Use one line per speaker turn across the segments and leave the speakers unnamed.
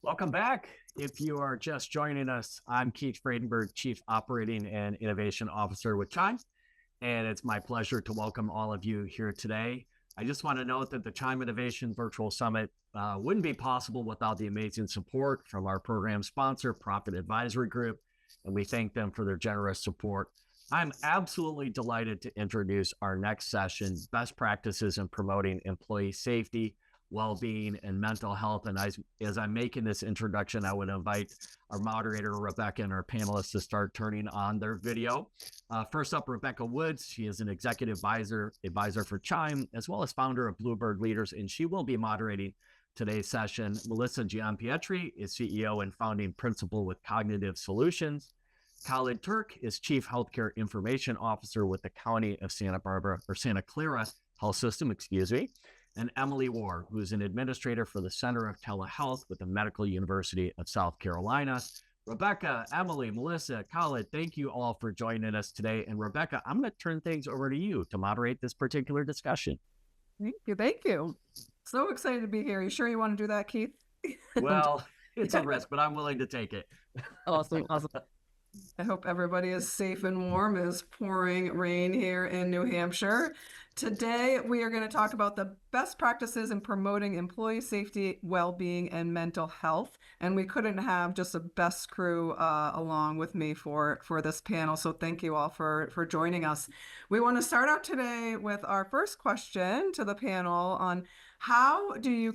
Welcome back. If you are just joining us, I'm Keith Friedenberg, Chief Operating and Innovation Officer with CHIME, and it's my pleasure to welcome all of you here today. I just want to note that the CHIME Innovation Virtual Summit wouldn't be possible without the amazing support from our program sponsor, Profit Advisory Group, and we thank them for their generous support. I'm absolutely delighted to introduce our next session, Best Practices in Promoting Employee Safety, Well-Being, and Mental Health. And as I'm making this introduction, I would invite our moderator, Rebecca, and our panelists to start turning on their video. First up, Rebecca Woods. She is an executive advisor for CHIME, as well as founder of Bluebird Leaders, and she will be moderating today's session. Melissa Gianpietri is CEO and founding principal with Cognitive Solutions. Khalid Turk is Chief Healthcare Information Officer with the County of Santa Clara Health System, and Emily Warr, who is an administrator for the Center of Telehealth with the Medical University of South Carolina. Rebecca, Emily, Melissa, Khalid, thank you all for joining us today. And Rebecca, I'm going to turn things over to you to moderate this particular discussion.
Thank you. Thank you. So excited to be here. You sure you want to do that, Keith?
Well, it's a risk, but I'm willing to take it.
Awesome. I hope everybody is safe and warm. It is pouring rain here in New Hampshire. Today, we are going to talk about the best practices in promoting employee safety, well-being, and mental health. And we couldn't have just a best crew along with me for this panel. So thank you all for joining us. We want to start out today with our first question to the panel on how do you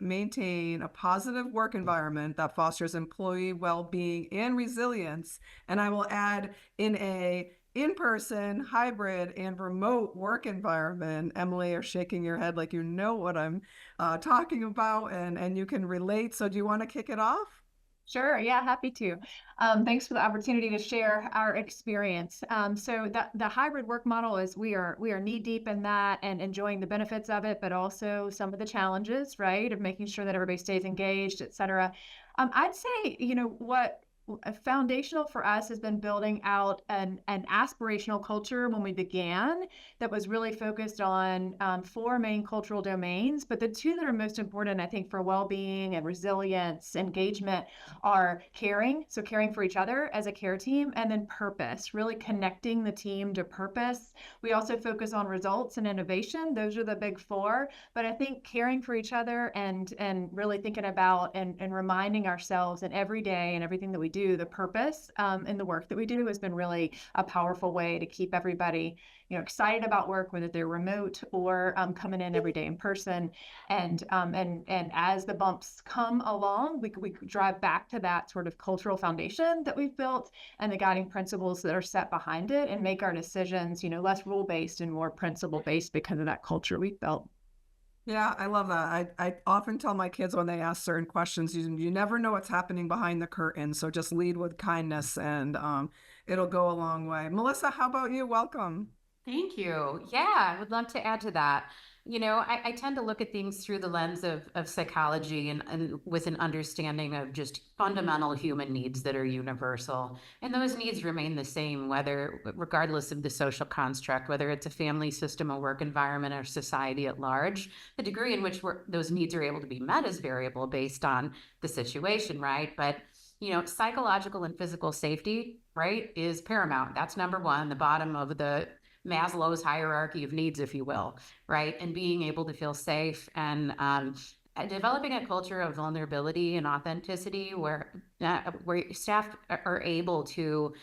maintain a positive work environment that fosters employee well-being and resilience? And I will add in-person, hybrid, and remote work environment. Emily, you're shaking your head like you know what I'm talking about and you can relate. So do you want to kick it off?
Sure. Yeah, happy to. Thanks for the opportunity to share our experience. So the hybrid work model is we are knee deep in that and enjoying the benefits of it, but also some of the challenges, right, of making sure that everybody stays engaged, et cetera. I'd say, what foundational for us has been building out an aspirational culture when we began that was really focused on 4 main cultural domains. But the 2 that are most important, I think, for well-being and resilience, engagement are caring. So caring for each other as a care team, and then purpose, really connecting the team to purpose. We also focus on results and innovation. Those are the big 4. But I think caring for each other and really thinking about and reminding ourselves in every day and everything that we do, the purpose in the work that we do has been really a powerful way to keep everybody, excited about work, whether they're remote or coming in every day in person. And as the bumps come along, we drive back to that sort of cultural foundation that we've built and the guiding principles that are set behind it, and make our decisions, less rule-based and more principle-based because of that culture we've built.
Yeah, I love that. I often tell my kids when they ask certain questions, you never know what's happening behind the curtain. So just lead with kindness and it'll go a long way. Melissa, how about you? Welcome.
Thank you. Yeah, I would love to add to that. I tend to look at things through the lens of psychology and with an understanding of just fundamental human needs that are universal. And those needs remain the same, regardless of the social construct, whether it's a family system, a work environment, or society at large. The degree in which those needs are able to be met is variable based on the situation, right? But psychological and physical safety, right, is paramount. That's number 1, the bottom of the Maslow's hierarchy of needs, if you will, right? And being able to feel safe and developing a culture of vulnerability and authenticity where staff are able to,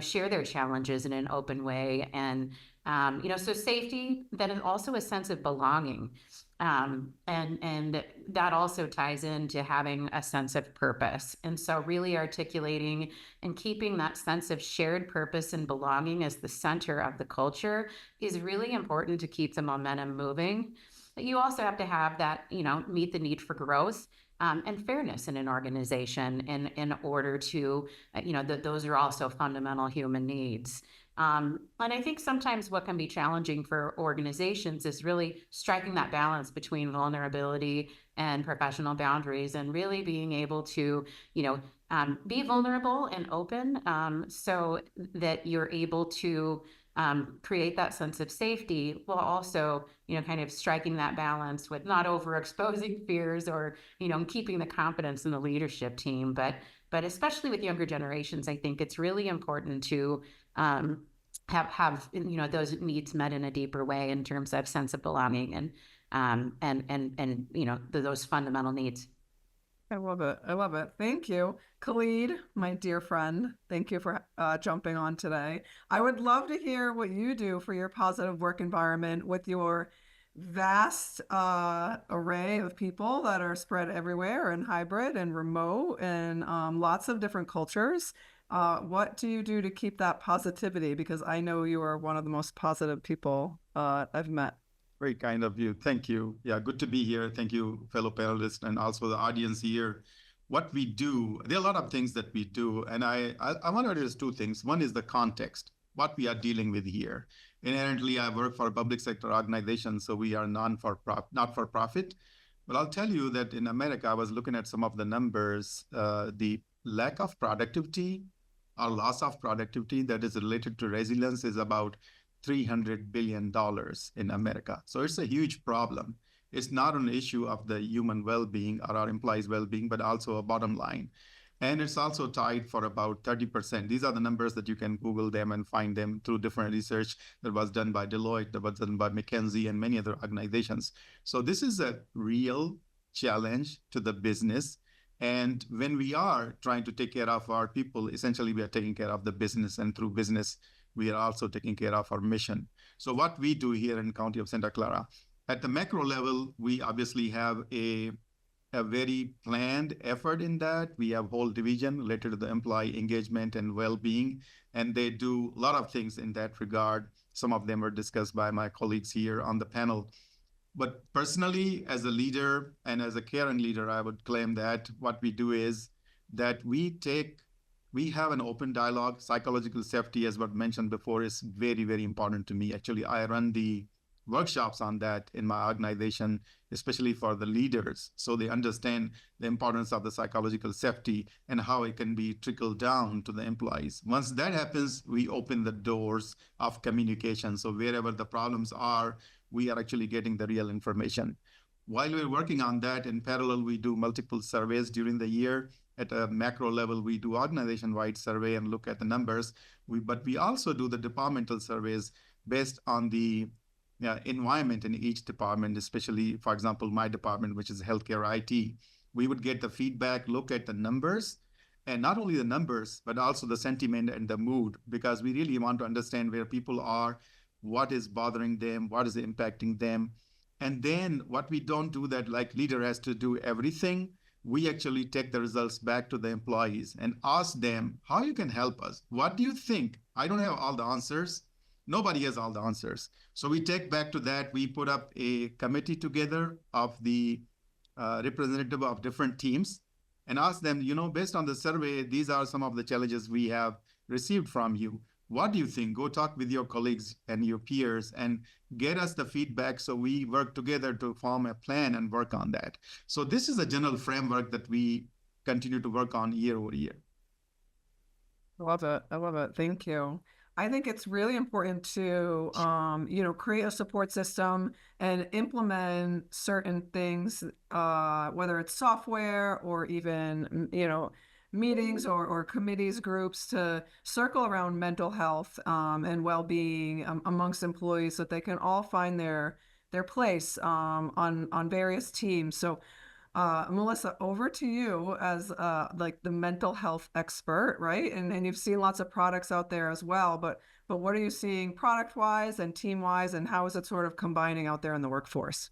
share their challenges in an open way. And, so safety, then is also a sense of belonging. And that also ties into having a sense of purpose. And so really articulating and keeping that sense of shared purpose and belonging as the center of the culture is really important to keep the momentum moving. But you also have to have that, meet the need for growth and fairness in an organization in order to, those are also fundamental human needs. And I think sometimes what can be challenging for organizations is really striking that balance between vulnerability and professional boundaries, and really being able to, be vulnerable and open so that you're able to create that sense of safety, while also, kind of striking that balance with not overexposing fears or, keeping the confidence in the leadership team. But especially with younger generations, I think it's really important to have those needs met in a deeper way in terms of sense of belonging and those fundamental needs.
I love it. I love it. Thank you. Khalid, my dear friend, thank you for jumping on today. I would love to hear what you do for your positive work environment with your vast array of people that are spread everywhere and hybrid and remote and lots of different cultures. What do you do to keep that positivity? Because I know you are one of the most positive people I've met.
Very kind of you. Thank you. Yeah, good to be here. Thank you, fellow panelists, and also the audience here. What we do, there are a lot of things that we do, and I want to address two things. One is the context, what we are dealing with here. Inherently, I work for a public sector organization, so we are not for profit. But I'll tell you that in America, I was looking at some of the numbers, the lack of productivity or loss of productivity that is related to resilience is about $300 billion in America. So it's a huge problem. It's not an issue of the human well-being or our employees' well-being, but also a bottom line. And it's also tied for about 30%. These are the numbers that you can Google them and find them through different research that was done by Deloitte, that was done by McKinsey and many other organizations. So this is a real challenge to the business. And when we are trying to take care of our people, essentially we are taking care of the business, and through business, we are also taking care of our mission. So what we do here in County of Santa Clara, at the macro level, we obviously have a very planned effort in that. We have a whole division related to the employee engagement and well-being, and they do a lot of things in that regard. Some of them were discussed by my colleagues here on the panel. But personally, as a leader and as a caring leader, I would claim that what we do is that we have an open dialogue. Psychological safety, as was mentioned before, is very, very important to me. Actually, I run the workshops on that in my organization, especially for the leaders, so they understand the importance of the psychological safety and how it can be trickled down to the employees. Once that happens, we open the doors of communication. So wherever the problems are, we are actually getting the real information. While we're working on that, in parallel, we do multiple surveys during the year. At a macro level, we do organization-wide survey and look at the numbers. But we also do the departmental surveys based on the environment in each department, especially, for example, my department, which is healthcare IT. We would get the feedback, look at the numbers, and not only the numbers, but also the sentiment and the mood, because we really want to understand where people are, what is bothering them, what is impacting them. And then what we don't do that, like leader has to do everything, we actually take the results back to the employees and ask them how you can help us. What do you think? I don't have all the answers. Nobody has all the answers. So we take back to that. We put up a committee together of the representative of different teams and ask them, based on the survey, these are some of the challenges we have received from you. What do you think? Go talk with your colleagues and your peers and get us the feedback, so we work together to form a plan and work on that. So this is a general framework that we continue to work on year over year.
I love it. I love it. Thank you. I think it's really important to, create a support system and implement certain things, whether it's software or even, meetings or committees, groups, to circle around mental health and well-being amongst employees, so that they can all find their place on various teams. So Melissa, over to you as like the mental health expert, right? And you've seen lots of products out there as well, but what are you seeing product-wise and team-wise, and how is it sort of combining out there in the workforce?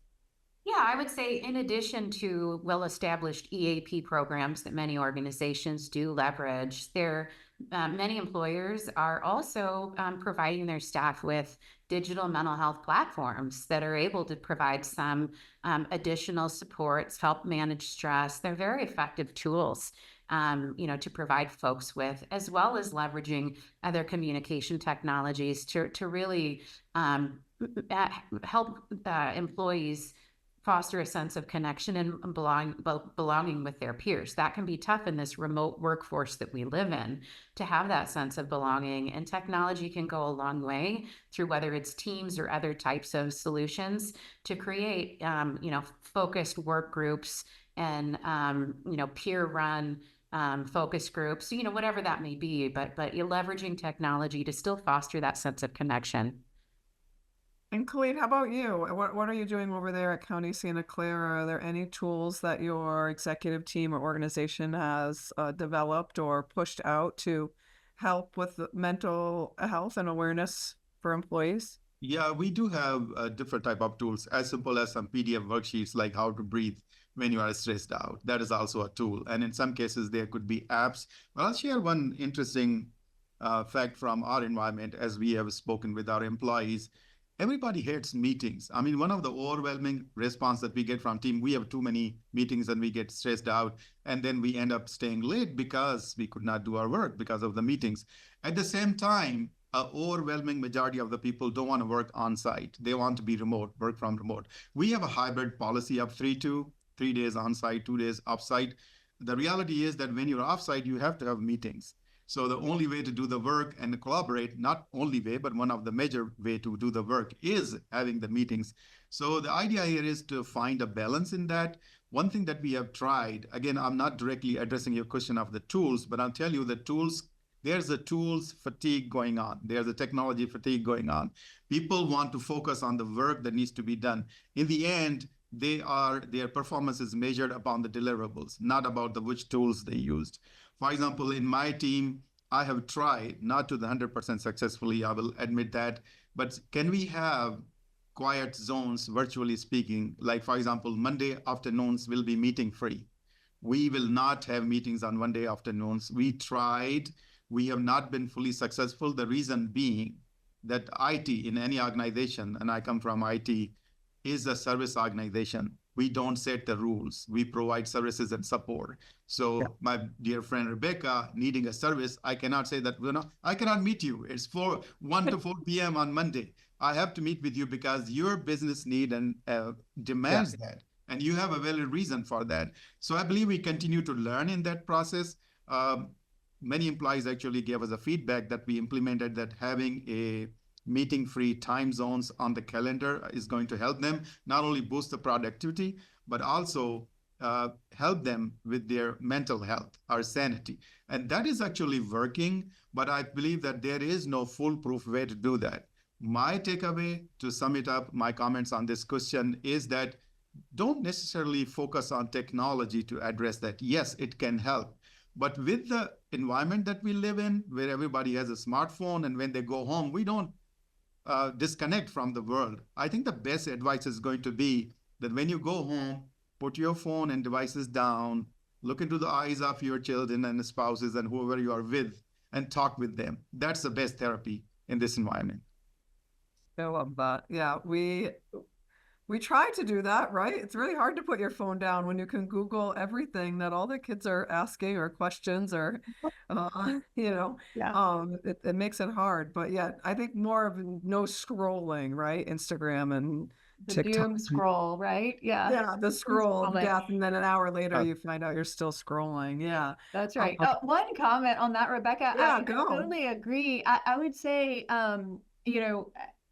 Yeah, I would say in addition to well-established EAP programs that many organizations do leverage, many employers are also providing their staff with digital mental health platforms that are able to provide some additional supports, help manage stress. They're very effective tools, to provide folks with, as well as leveraging other communication technologies to really help employees foster a sense of connection and belonging with their peers. That can be tough in this remote workforce that we live in, to have that sense of belonging. And technology can go a long way through whether it's Teams or other types of solutions to create, focused work groups and, peer-run focus groups, whatever that may be. But you're leveraging technology to still foster that sense of connection.
And Khalid, how about you? What are you doing over there at County Santa Clara? Are there any tools that your executive team or organization has developed or pushed out to help with the mental health and awareness for employees?
Yeah, we do have different type of tools, as simple as some PDF worksheets like how to breathe when you are stressed out. That is also a tool. And in some cases, there could be apps. But I'll share one interesting fact from our environment as we have spoken with our employees. Everybody hates meetings. I mean, one of the overwhelming response that we get from team, we have too many meetings and we get stressed out, and then we end up staying late because we could not do our work because of the meetings. At the same time, an overwhelming majority of the people don't want to work on site. They want to be remote, work from remote. We have a hybrid policy of 3-2, 3 days on site, 2 days off site. The reality is that when you're off site, you have to have meetings. So the only way to do the work and collaborate, not only way, but one of the major way to do the work is having the meetings. So the idea here is to find a balance in that. One thing that we have tried, again, I'm not directly addressing your question of the tools, but I'll tell you the tools, there's a tools fatigue going on. There's a technology fatigue going on. People want to focus on the work that needs to be done. In the end, their performance is measured upon the deliverables, not about the which tools they used. For example, in my team, I have tried, not to the 100% successfully, I will admit that, but can we have quiet zones, virtually speaking? Like, for example, Monday afternoons will be meeting free. We will not have meetings on Monday afternoons. We tried, we have not been fully successful. The reason being that IT in any organization, and I come from IT, is a service organization. We don't set the rules. We provide services and support. So my dear friend Rebecca needing a service, I cannot say that, I cannot meet you. It's 1 to 4 p.m. on Monday. I have to meet with you because your business need and demands that. And you have a valid reason for that. So I believe we continue to learn in that process. Many employees actually gave us a feedback that we implemented that having a meeting-free time zones on the calendar is going to help them not only boost the productivity, but also help them with their mental health or sanity. And that is actually working, but I believe that there is no foolproof way to do that. My takeaway, to sum it up, my comments on this question is that don't necessarily focus on technology to address that. Yes, it can help. But with the environment that we live in, where everybody has a smartphone, and when they go home, we don't disconnect from the world. I think the best advice is going to be that when you go home, put your phone and devices down, look into the eyes of your children and spouses and whoever you are with, and talk with them. That's the best therapy in this environment.
I love that. Yeah, we try to do that, right? It's really hard to put your phone down when you can Google everything that all the kids are asking or questions or, it makes it hard. But yeah, I think more of no scrolling, right? Instagram and
The
TikTok.
doom scroll, right? Yeah.
Yeah, the scroll of
Scrolling.
death, and then an hour later you find out you're still scrolling. Yeah.
That's right. One comment on that, Rebecca.
Yeah,
I
go.
totally agree. I would say,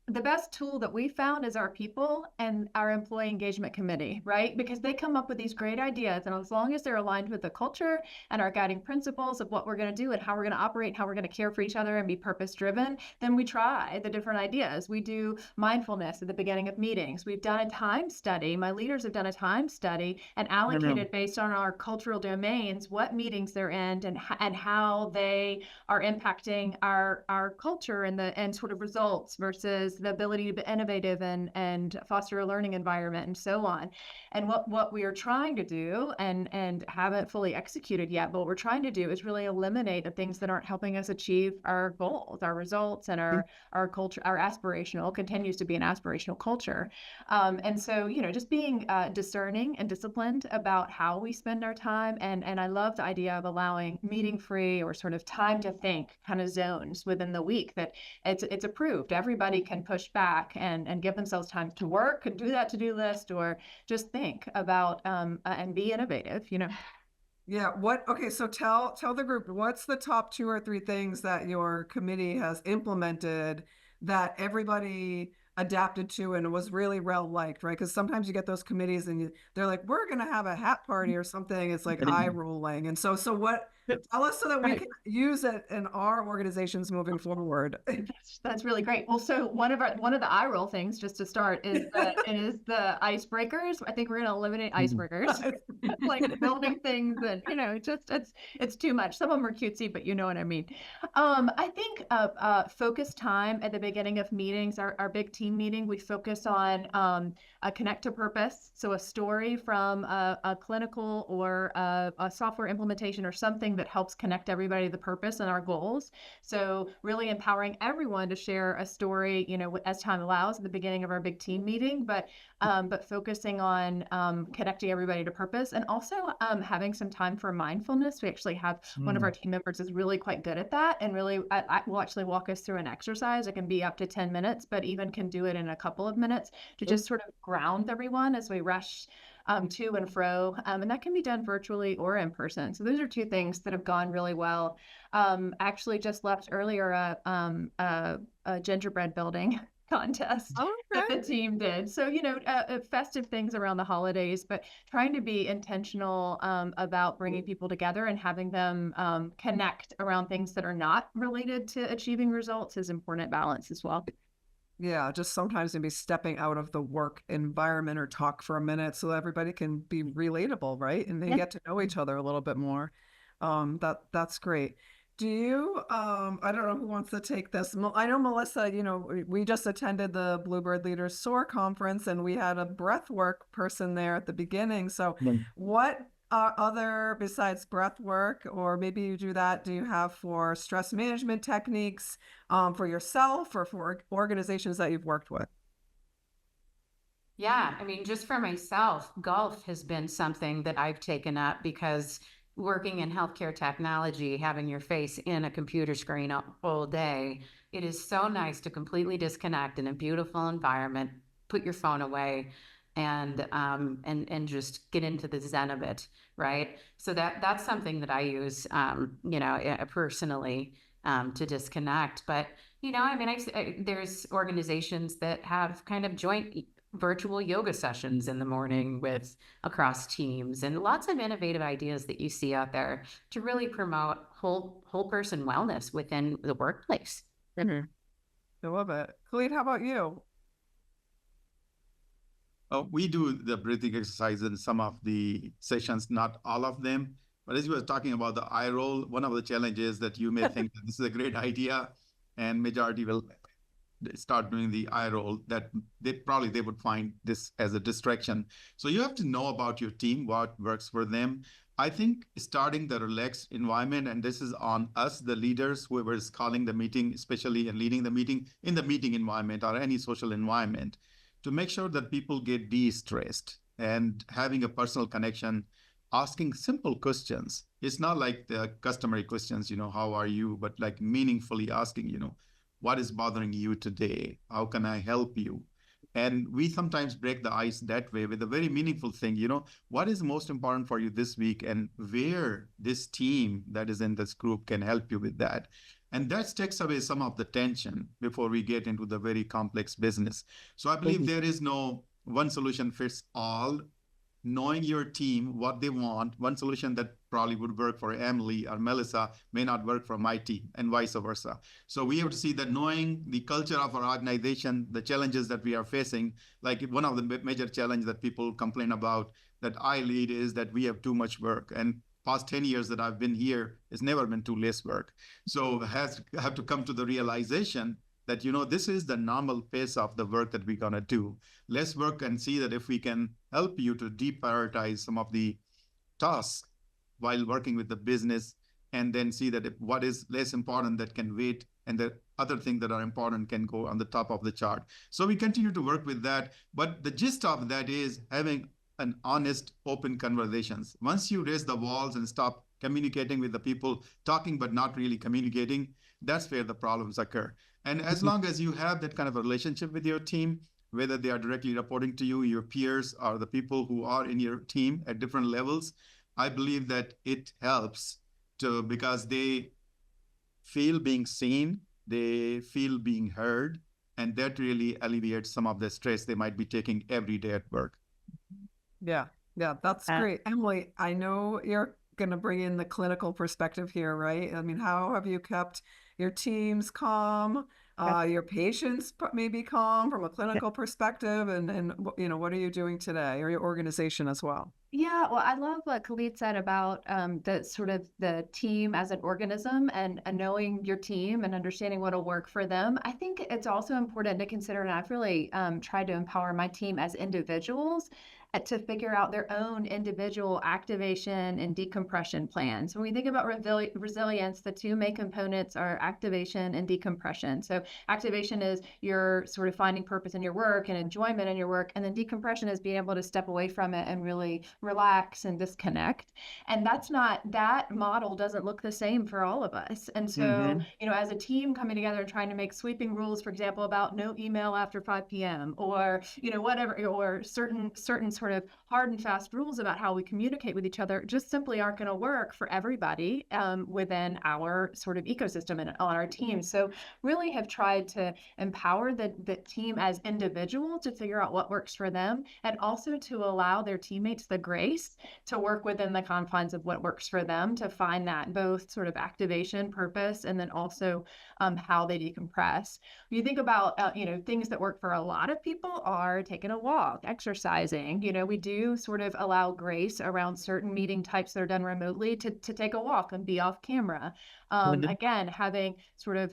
the best tool that we found is our people and our employee engagement committee, right? Because they come up with these great ideas, and as long as they're aligned with the culture and our guiding principles of what we're going to do and how we're going to operate, how we're going to care for each other and be purpose driven, then we try the different ideas. We do mindfulness at the beginning of meetings. We've done a time study. My leaders have done a time study and allocated based on our cultural domains what meetings they're in and how they are impacting our culture and sort of results versus the ability to be innovative and foster a learning environment and so on. And what we are trying to do and haven't fully executed yet, but what we're trying to do is really eliminate the things that aren't helping us achieve our goals, our results, and our culture, our aspirational continues to be an aspirational culture. And so, just being discerning and disciplined about how we spend our time. And I love the idea of allowing meeting free or sort of time to think kind of zones within the week that it's approved. Everybody can and push back and give themselves time to work and do that to-do list, or just think about and be innovative, you know.
Yeah, okay, so tell the group, what's the top 2 or 3 things that your committee has implemented that everybody adapted to and was really well liked, right? Because sometimes you get those committees and they're like, we're gonna have a hat party or something. It's like eye rolling. And so what, tell us so that we
Right.
can use it in our organizations moving forward.
That's really great. Well, so one of the eye roll things, just to start, is the icebreakers. I think we're gonna eliminate icebreakers, like building things, and just it's too much. Some of them are cutesy, but you know what I mean. I think focus time at the beginning of meetings. Our big team meeting, we focus on a connect to purpose. So a story from a clinical or a software implementation or something that helps connect everybody to the purpose and our goals. So really empowering everyone to share a story, as time allows at the beginning of our big team meeting, but focusing on connecting everybody to purpose, and also having some time for mindfulness. We actually have one of our team members is really quite good at that, and really I will actually walk us through an exercise. It can be up to 10 minutes, but even can do it in a couple of minutes to just sort of ground everyone as we rush to and fro. And that can be done virtually or in person. So those are 2 things that have gone really well. Actually just left earlier a gingerbread building contest that the team did. So, festive things around the holidays, but trying to be intentional about bringing people together and having them connect around things that are not related to achieving results is important balance as well.
Yeah, just sometimes maybe stepping out of the work environment or talk for a minute so everybody can be relatable, right? And they get to know each other a little bit more. That's great. Do you, I don't know who wants to take this. I know, Melissa, we just attended the Bluebird Leaders SOAR conference and we had a breathwork person there at the beginning. So what other, besides breath work, or maybe you do that, do you have for stress management techniques for yourself or for organizations that you've worked with?
Yeah, I mean, just for myself, golf has been something that I've taken up because working in healthcare technology, having your face in a computer screen all day, it is so nice to completely disconnect in a beautiful environment, put your phone away, and just get into the zen of it, right? So that's something that I use, personally, to disconnect. But I mean, there's organizations that have kind of joint virtual yoga sessions in the morning with across teams, and lots of innovative ideas that you see out there to really promote whole person wellness within the workplace.
I love it. Khalid, how about you?
We do the breathing exercise in some of the sessions, not all of them. But as you were talking about the eye roll, one of the challenges that you may think that this is a great idea, and majority will start doing the eye roll, that they would find this as a distraction. So you have to know about your team, what works for them. I think starting the relaxed environment, and this is on us, the leaders, whoever is calling the meeting, especially and leading the meeting in the meeting environment or any social environment, to make sure that people get de-stressed and having a personal connection, asking simple questions. It's not like the customary questions, how are you, but like meaningfully asking, what is bothering you today? How can I help you? And we sometimes break the ice that way with a very meaningful thing, what is most important for you this week, and where this team that is in this group can help you with that. And that takes away some of the tension before we get into the very complex business. So I believe there is no one solution fits all. Knowing your team, what they want, one solution that probably would work for Emily or Melissa may not work for my team, and vice versa. So we have to see that knowing the culture of our organization, the challenges that we are facing, like one of the major challenges that people complain about that I lead is that we have too much work. And past 10 years that I've been here, it's never been too less work. So have to come to the realization that, this is the normal pace of the work that we're going to do. Less work, and see that if we can help you to deprioritize some of the tasks while working with the business, and then see that what is less important that can wait, and the other things that are important can go on the top of the chart. So we continue to work with that. But the gist of that is having an honest, open conversations. Once you raise the walls and stop communicating with the people, talking but not really communicating, that's where the problems occur. And as long as you have that kind of a relationship with your team, whether they are directly reporting to you, your peers, or the people who are in your team at different levels, I believe that it helps to because they feel being seen, they feel being heard, and that really alleviates some of the stress they might be taking every day at work.
Yeah, yeah, that's great. Emily, I know you're going to bring in the clinical perspective here, right? I mean, how have you kept your teams calm, your patients maybe calm from a clinical perspective, and you know, what are you doing today, or your organization as well?
Yeah, well, I love what Khalid said about the sort of the team as an organism and knowing your team and understanding what'll work for them. I think it's also important to consider, and I've really tried to empower my team as individuals to figure out their own individual activation and decompression plans. When we think about resilience, the two main components are activation and decompression. So activation is your sort of finding purpose in your work and enjoyment in your work, and then decompression is being able to step away from it and really relax and disconnect. And that model doesn't look the same for all of us. And so, you know, as a team coming together and trying to make sweeping rules, for example, about no email after 5 p.m. or, you know, whatever, or certain sort of hard and fast rules about how we communicate with each other just simply aren't going to work for everybody within our sort of ecosystem and on our team. So really have tried to empower the team as individual to figure out what works for them, and also to allow their teammates the grace to work within the confines of what works for them, to find that both sort of activation, purpose, and then also how they decompress. When you think about, you know, things that work for a lot of people are taking a walk, exercising. You know, we do sort of allow grace around certain meeting types that are done remotely to take a walk and be off camera. Again, having sort of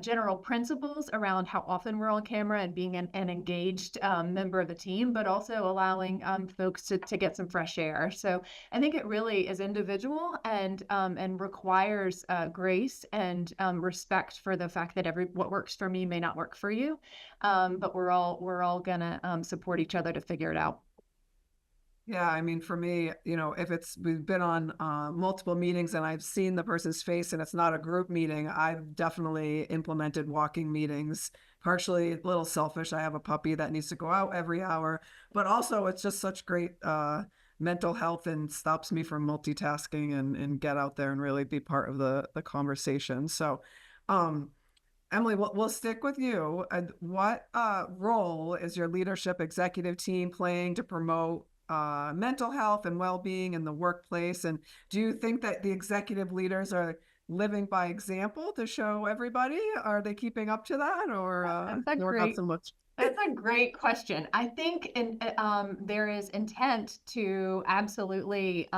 general principles around how often we're on camera and being an engaged member of the team, but also allowing folks to get some fresh air. So I think it really is individual and requires grace and respect for the fact that what works for me may not work for you, but we're all gonna support each other to figure it out.
Yeah, I mean, for me, you know, if we've been on multiple meetings and I've seen the person's face and it's not a group meeting, I've definitely implemented walking meetings. Partially a little selfish. I have a puppy that needs to go out every hour, but also it's just such great mental health and stops me from multitasking and get out there and really be part of the conversation. So, Emily, we'll stick with you. What role is your leadership executive team playing to promote mental health and well-being in the workplace? And do you think that the executive leaders are living by example to show everybody? Are they keeping up to that, or not so much?
That's a great question. I think there is intent to absolutely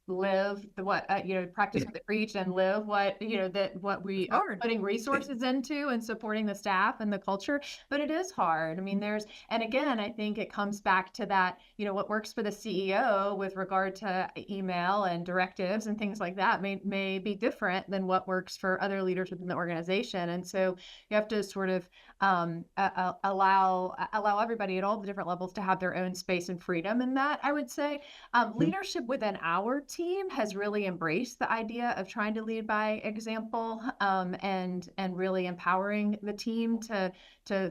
live what you know, practice what they preach and live what, you know, that what we are putting resources into and supporting the staff and the culture. But it is hard. I mean, and again, I think it comes back to that, you know, what works for the CEO with regard to email and directives and things like that may be different than what works for other leaders within the organization. And so you have to sort of allow everybody at all the different levels to have their own space and freedom in that. I would say leadership within our team has really embraced the idea of trying to lead by example, and really empowering the team to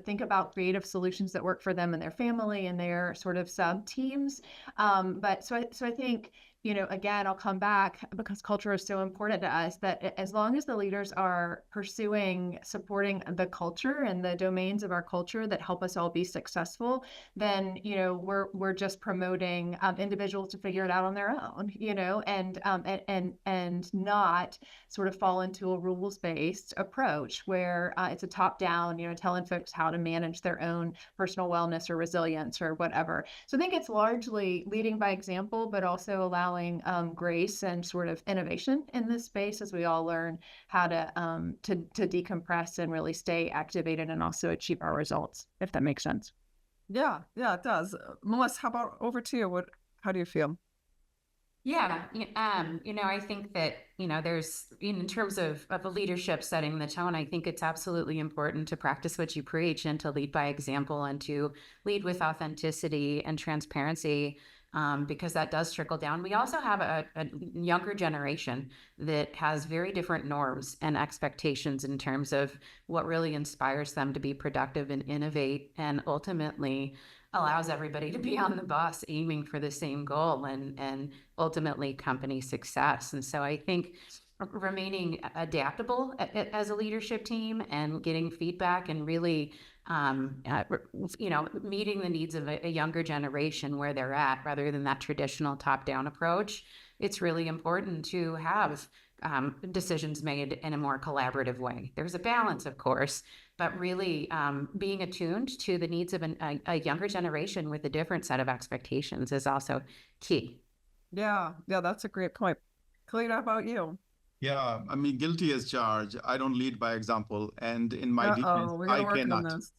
think about creative solutions that work for them and their family and their sort of sub teams. But so I think, you know, again, I'll come back because culture is so important to us, that as long as the leaders are supporting the culture and the domains of our culture that help us all be successful, then, you know, we're just promoting individuals to figure it out on their own, you know, and not sort of fall into a rules-based approach where it's a top-down, you know, telling folks how to manage their own personal wellness or resilience or whatever. So I think it's largely leading by example, but also allowing grace and sort of innovation in this space as we all learn how to decompress and really stay activated and also achieve our results, if that makes sense.
Yeah, it does. Melissa, how about over to you? How do you feel?
Yeah, you know, I think that, you know, there's, in terms of a leadership setting the tone, I think it's absolutely important to practice what you preach and to lead by example and to lead with authenticity and transparency. because that does trickle down. We also have a younger generation that has very different norms and expectations in terms of what really inspires them to be productive and innovate, and ultimately allows everybody to be on the bus aiming for the same goal and ultimately company success. And so I think remaining adaptable as a leadership team and getting feedback and really meeting the needs of a younger generation where they're at, rather than that traditional top-down approach. It's really important to have decisions made in a more collaborative way. There's a balance, of course, but really being attuned to the needs of a younger generation with a different set of expectations is also key.
Yeah, that's a great point. Clean, how about you?
Yeah, I mean, guilty as charged. I don't lead by example. And in my defense,
We gotta
I
work on
cannot.
this.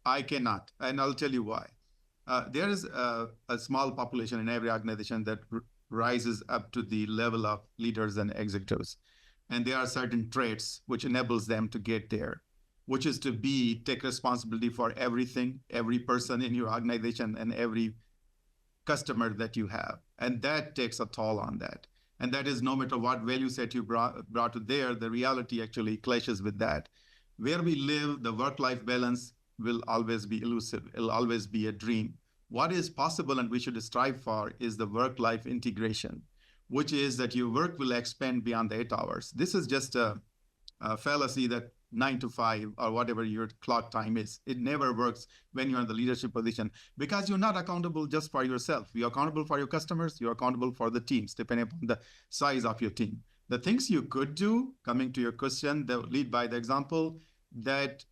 I cannot. And I'll tell you why. There is a small population in every organization that rises up to the level of leaders and executives. And there are certain traits which enables them to get there, which is to take responsibility for everything, every person in your organization and every customer that you have. And that takes a toll on that. And that is no matter what value set you brought to there, the reality actually clashes with that. Where we live, the work-life balance will always be elusive. It'll always be a dream. What is possible and we should strive for is the work-life integration, which is that your work will expand beyond the 8 hours. This is just a fallacy that 9 to 5 or whatever your clock time is. It never works when you're in the leadership position because you're not accountable just for yourself. You're accountable for your customers. You're accountable for the teams, depending upon the size of your team. The things you could do, coming to your question, that lead by the example, that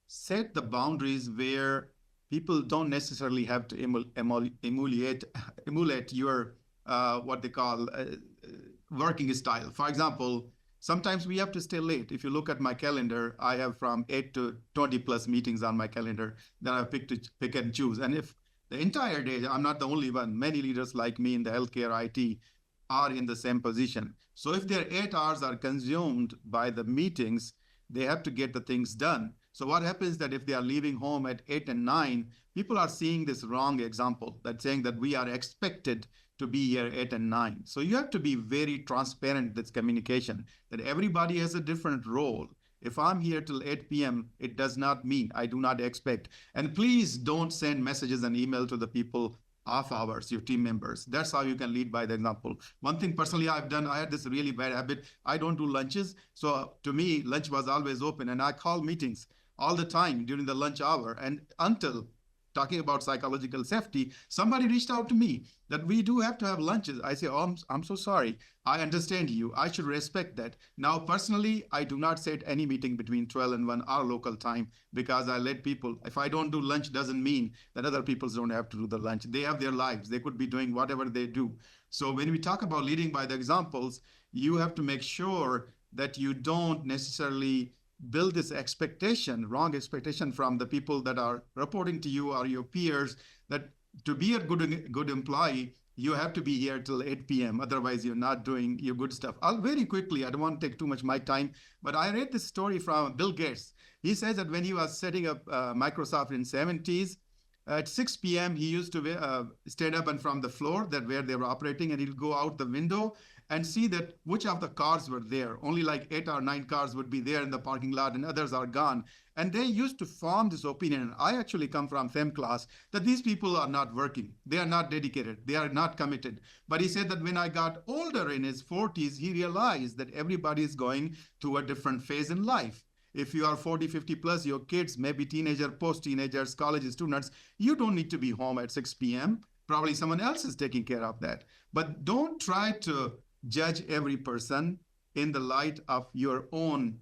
set the boundaries where people don't necessarily have to emulate your what they call working style. For example, sometimes we have to stay late. If you look at my calendar, I have from 8 to 20 plus meetings on my calendar that I pick and choose. And if the entire day, I'm not the only one, many leaders like me in the healthcare IT are in the same position. So if their 8 hours are consumed by the meetings, they have to get the things done. So what happens that if they are leaving home at 8 and 9, people are seeing this wrong example, that saying that we are expected to be here 8 and 9. So you have to be very transparent with this communication, that everybody has a different role. If I'm here till 8 p.m., it does not mean I do not expect. And please don't send messages and email to the people off hours, your team members. That's how you can lead by the example. One thing personally I've done, I had this really bad habit. I don't do lunches. So to me, lunch was always open and I call meetings all the time during the lunch hour. And until talking about psychological safety, somebody reached out to me that we do have to have lunches. I say, oh, I'm so sorry. I understand you. I should respect that. Now, personally, I do not set any meeting between 12 and 1 our local time because I let people, if I don't do lunch, doesn't mean that other people don't have to do the lunch. They have their lives. They could be doing whatever they do. So when we talk about leading by the examples, you have to make sure that you don't necessarily build this expectation, wrong expectation from the people that are reporting to you or your peers, that to be a good employee, you have to be here till 8 p.m. Otherwise, you're not doing your good stuff. I'll very quickly, I don't want to take too much of my time, but I read this story from Bill Gates. He says that when he was setting up Microsoft in 70s, at 6 p.m., he used to stand up and from the floor that where they were operating, and he'll go out the window and see that which of the cars were there. Only like 8 or 9 cars would be there in the parking lot and others are gone. And they used to form this opinion, and I actually come from FEM class, that these people are not working. They are not dedicated. They are not committed. But he said that when I got older in his 40s, he realized that everybody is going through a different phase in life. If you are 40, 50 plus, your kids, maybe teenager, post-teenagers, college students, you don't need to be home at 6 p.m. Probably someone else is taking care of that. But don't try to judge every person in the light of your own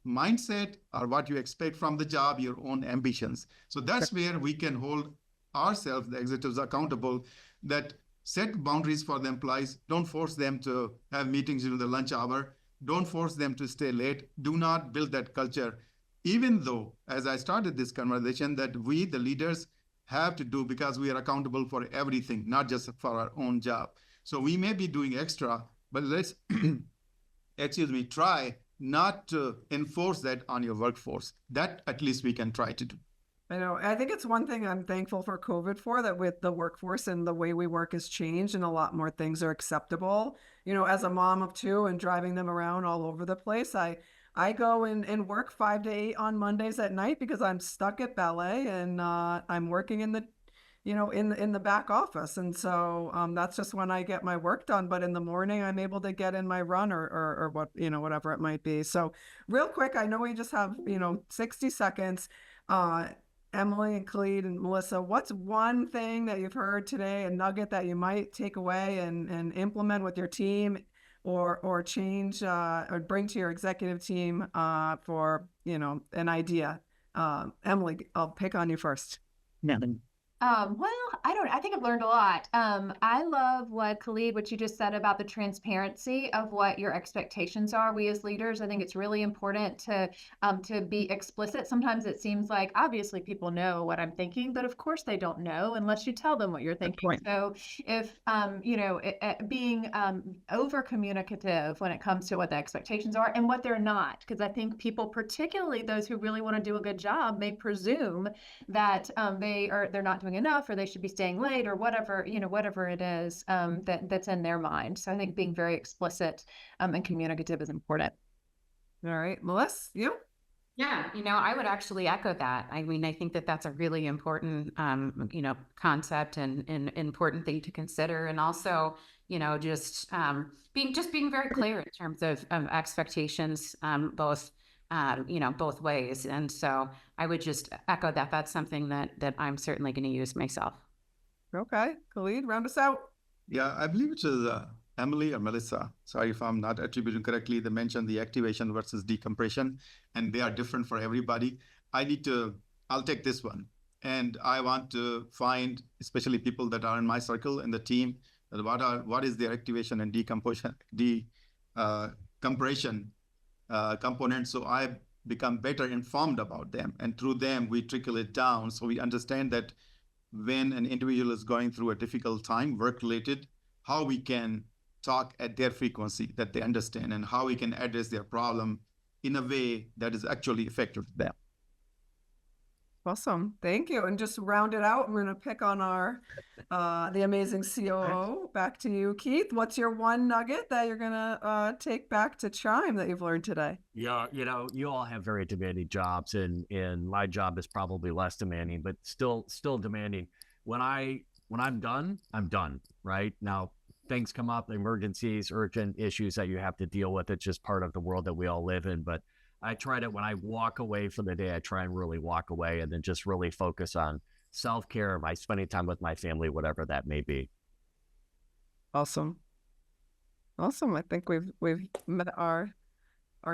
mindset or what you expect from the job, your own ambitions. So that's where we can hold ourselves, the executives, accountable, that set boundaries for the employees. Don't force them to have meetings during the lunch hour. Don't force them to stay late. Do not build that culture. Even though, as I started this conversation, that we, the leaders, have to do because we are accountable for everything, not just for our own job. So we may be doing extra, but let's, try not to enforce that on your workforce. That at least we can try to do.
I know. I think it's one thing I'm thankful for COVID for, that with the workforce and the way we work has changed and a lot more things are acceptable. You know, as a mom of two and driving them around all over the place, I go and work 5 to 8 on Mondays at night because I'm stuck at ballet and I'm working in the, you know, in the back office. And so that's just when I get my work done. But in the morning, I'm able to get in my run or what, you know, whatever it might be. So real quick, I know we just have, you know, 60 seconds. Emily and Khalid and Melissa, what's one thing that you've heard today, a nugget that you might take away and implement with your team or change or bring to your executive team for, you know, an idea? Emily, I'll pick on you first.
Well, I think I've learned a lot. I love what Khalid, what you just said about the transparency of what your expectations are. We as leaders, I think it's really important to be explicit. Sometimes it seems like obviously people know what I'm thinking, but of course they don't know unless you tell them what you're thinking. So if, you know, being over communicative when it comes to what the expectations are and what they're not, because I think people, particularly those who really want to do a good job, may presume that they're not doing enough or they should be staying late or whatever, you know, whatever it is that's in their mind. So I think being very explicit and communicative is important.
All right, Melissa, you?
Yeah, you know, I would actually echo that. I mean, I think that that's a really important, you know, concept and important thing to consider. And also, you know, just being very clear in terms of expectations, both, you know, both ways. And so I would just echo that. That's something that I'm certainly going to use myself.
Okay, Khalid, round us out.
Yeah, I believe it is Emily or Melissa. Sorry if I'm not attributing correctly. They mentioned the activation versus decompression, and they are different for everybody. I'll take this one. And I want to find, especially people that are in my circle in the team, that what is their activation and decompression components. So I become better informed about them. And through them, we trickle it down. So we understand that when an individual is going through a difficult time, work-related, how we can talk at their frequency that they understand and how we can address their problem in a way that is actually effective to them.
Awesome. Thank you. And just round it out, I'm going to pick on our the amazing COO. Back to you, Keith. What's your one nugget that you're going to take back to CHIME that you've learned today?
Yeah, you know, you all have very demanding jobs, and my job is probably less demanding, but still demanding. When I'm done, right? Now, things come up, emergencies, urgent issues that you have to deal with. It's just part of the world that we all live in. But I try to, when I walk away for the day, I try and really walk away and then just really focus on self-care, by spending time with my family, whatever that may be.
Awesome. I think we've met our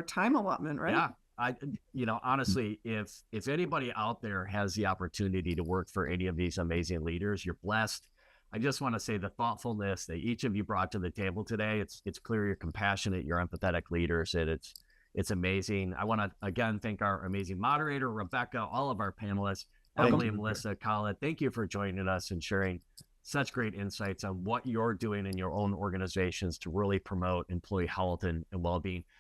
time allotment, right?
Yeah. You know, honestly, if anybody out there has the opportunity to work for any of these amazing leaders, you're blessed. I just want to say the thoughtfulness that each of you brought to the table today, it's clear you're compassionate, you're empathetic leaders, and it's amazing. I want to, again, thank our amazing moderator, Rebecca, all of our panelists, Emily, Melissa, Khalid. Thank you for joining us and sharing such great insights on what you're doing in your own organizations to really promote employee health and well-being.